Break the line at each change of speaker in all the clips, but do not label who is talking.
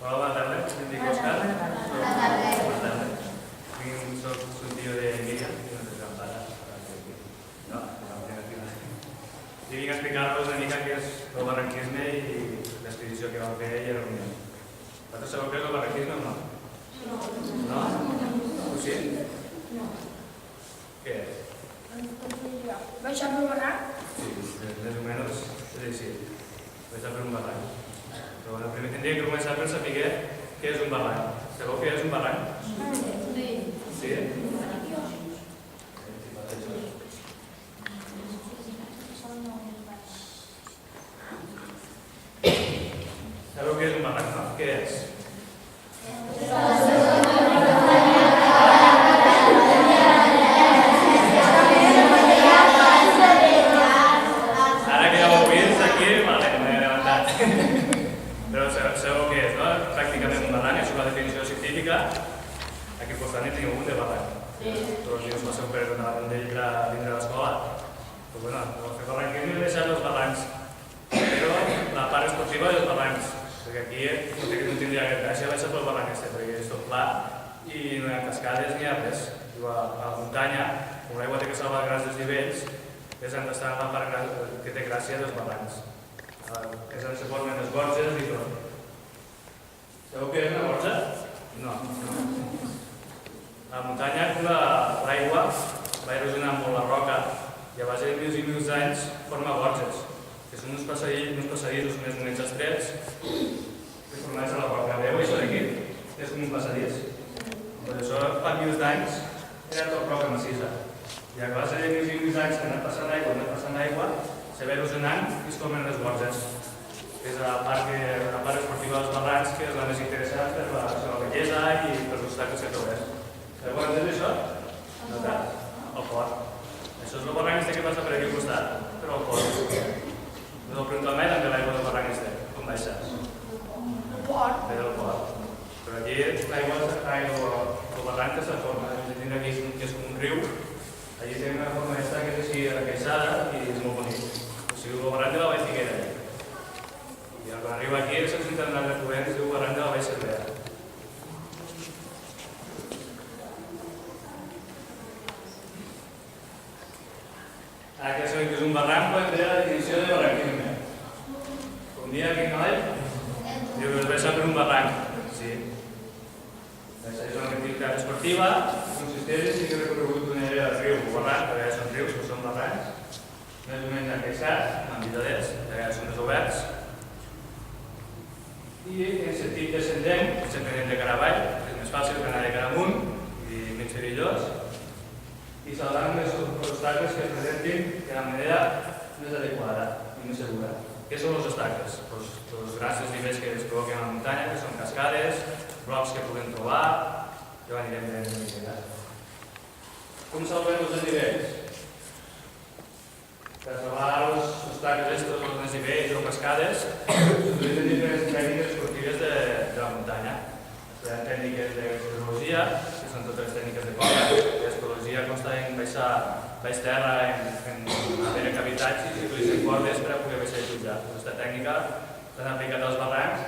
Hola, bona tarda. Em dic Òscar. Bona tarda. Soc un tio de Míriam, i no sé si em para. No? I vinc a explicar-vos una mica què és el barranquisme i l'expedició que vam fer i la reunió. Vosaltres sabeu què és el barranquisme o no? No? Ho sí?
No.
Què és?
Baixar per barranc?
Sí, més o menys és així. Baixar per un barranc. Però bueno, primer tindria que començar per saber què és un barranc. Sabeu què és un barranc?
Sí.
Sí? Sabeu què és un barranc, no? Què és? Ara que ja ho heu vist aquí, vale, m'he levantat. Però sabeu què és, no? Pràcticament un barranc, és una definició científica. Aquí al costat n'hi teniu un de barranc. Tots els dies passeu per una rondella dintre l'escola. Però bueno, el que barranquisme és deixar els barrancs. Però la part esportiva dels barrancs. Perquè aquí no tindria gràcia baixar pel barranc este, perquè és tot pla i no hi ha cascades ni hi ha res. A la muntanya, com l'aigua té que salvar grans desnivells, és on està la part que té gràcia dels barrancs. És on se formen les gorges i tot. Sabeu què és una gorja? No. A la muntanya, l'aigua va erosionar molt la roca i a base de mils i mils d'anys forma gorges, que són uns passadissos més o menys estrets que formats a la roca. Veieu això d'aquí? És com un passadís. Per això fa mils d'anys era tot roca massissa. I a base de mils i mils d'anys que ha anat passant aigua, se va erosionant i es formen les gorges. És la part esportiva dels barrancs, que és la més interessant per la seva bellesa i per els obstacles que trobes. Sabeu quan és això? No tant. El port. Això és el barranc que passa per aquí al costat, però el port. No ho pregunto mai també l'aigua del barranc este, com baixes?
El port.
Ve del port. Però aquí l'aigua del barranc que se forma. Tenim aquí que és com un riu. Allí tenim una forma aquesta que és així requeixada i és molt bonic. O sigui, el barranc de la Vall Figuera. I quan arriba aquí, se'ns entendrà de corrent, es diu barranc de la Vall Cervera. Ara que sabem que és un barranc, podem fer la definició de barranquisme. Un dia aquí no diu que es baixa per un barranc. Sí. És una activitat esportiva, consisteix en seguir recorregut d'una area del riu o barranc, que a vegades són rius, que són barrancs, més o menys encaixats, amb vitaders, que a vegades són desoberts, i en sentit descendent, sempre anem de cara avall, que és més fàcil que anar de cara amunt i menys perillós, i salvant els obstacles que es presentin de la manera més adequada i més segura. Què són els obstacles? Els grans desnivells que es provoquen a la muntanya, que són cascades, blocs que puguem trobar, que ho anirem veient una miqueta. Com salvem els desnivells? Per salvar els obstacles, els desnivells o cascades, s'utilitzen diferents tècniques esportives de la muntanya. Hi ha tècniques d'espeleologia, que són totes les tècniques de corda. L'espeleologia consta en baixar baix terra, en haver cavitats i s'utilitzen cordes per a poder baixar i pujar. Aquesta tècnica s'ha aplicat als barrancs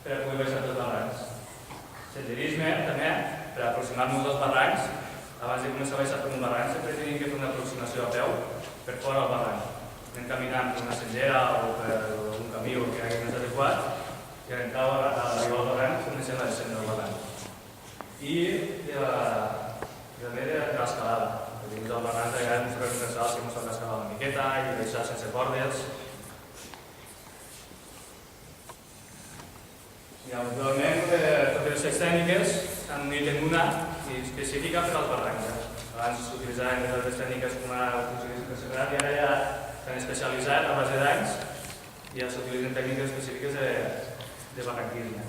per a poder baixar els barrancs. Senderisme, també, per aproximar-nos als barrancs. Abans de començar a baixar per un barranc sempre tenim que fer una aproximació a peu per fora del barranc. Anem caminant per una sendera o per un camí o que hi hagi més adequat i en cau a arribar al barranc comencem a descendre al barranc. I també de l'escalada. Dins del barranc de vegades ens trobem salts que ens toca escalar una miqueta i deixar sense cordes. I actualment totes les tècniques s'han unit en una específica per als barrancs. Abans s'utilitzaven altres tècniques com l'utilitat i ara ja s'han especialitzat a base d'anys i ja s'utilitzen tècniques específiques de barranquisme.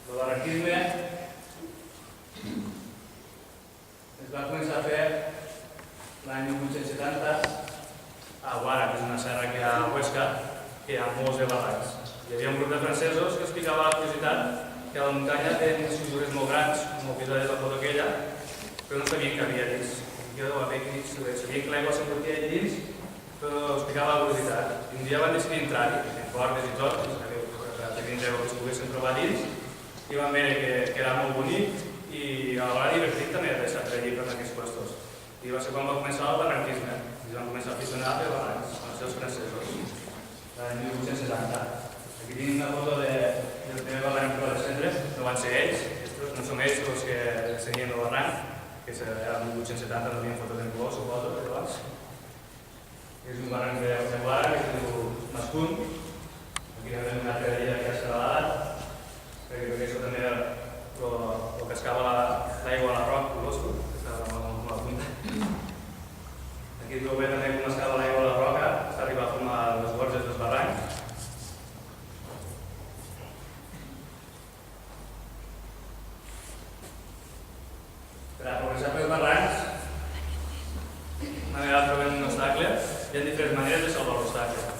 El barranquisme es va començar a fer l'any 1870 a Guara, que és una serra que hi ha a Huesca, que hi ha molts de barrancs. Hi havia un grup de francesos que explicava la curiositat que a la muntanya tenen unes fissures molt grans, com episodis de la foto aquella, però no sabien que hi havia dins. Sabien que l'aigua s'entortia allà dins, però explicava la curiositat. I un dia van decidir entrar-hi, amb cordes i tot, per tenir dintre del que es poguessin trobar dins, i vam veure que era molt bonic i a l'hora divertit també de s'atrair per aquests puestos. I va ser quan va començar el barranquisme, i es van començar a aficionar per barrancs, amb els seus francesos, l'any 1860. Aquí tinc una foto del primer barranc per al centre, no van ser ells, no són ells els que ensenyen el barranc, que era el 1870, no havien fotos en color, suposo, llavors. És un barranc de Guara, que es diu Mascun. Aquí tenim una crederia que està a l'edat, perquè això també era el que escava l'aigua a la roca, Colosco, que estava amb la punta. Aquí es veu bé també com escava l'aigua a la roca, està arribat a formar les gorges dels barrancs. Per a progressar pels barrancs, una vegada trobem un obstacle, hi ha diferents maneres de salvar l'obstacle.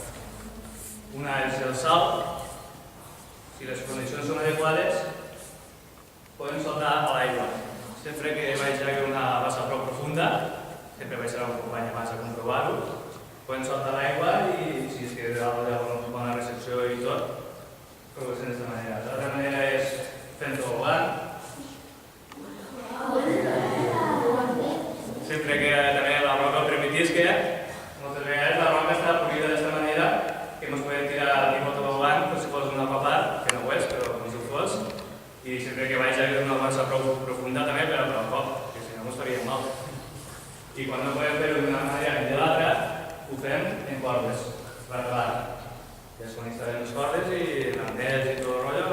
Una és el salt. Si les condicions són adequades, podem saltar a l'aigua. Sempre que vaig haver una bassa prou profunda, sempre vaig ser un company abans a comprovar-ho, podem saltar a l'aigua i si és que hi ha una bona recepció i tot, progressem d'aquesta manera. L'altra manera és fent-ho volant. Sempre que també la roca ho permetisca, moltes vegades la roca està polida d'aquesta manera que ens podem tirar tipus tobogant com si fos una papar, que no ho és, però com si ho fos, i sempre que vaig a una bassa prou profunda també per a cop, que si no ens faríem mal. I quan no podem fer-ho d'una manera ni de l'altra, ho fem en cordes, per acabar. Ja es quan instal·lem les cordes i l'antès i tot el rotllo,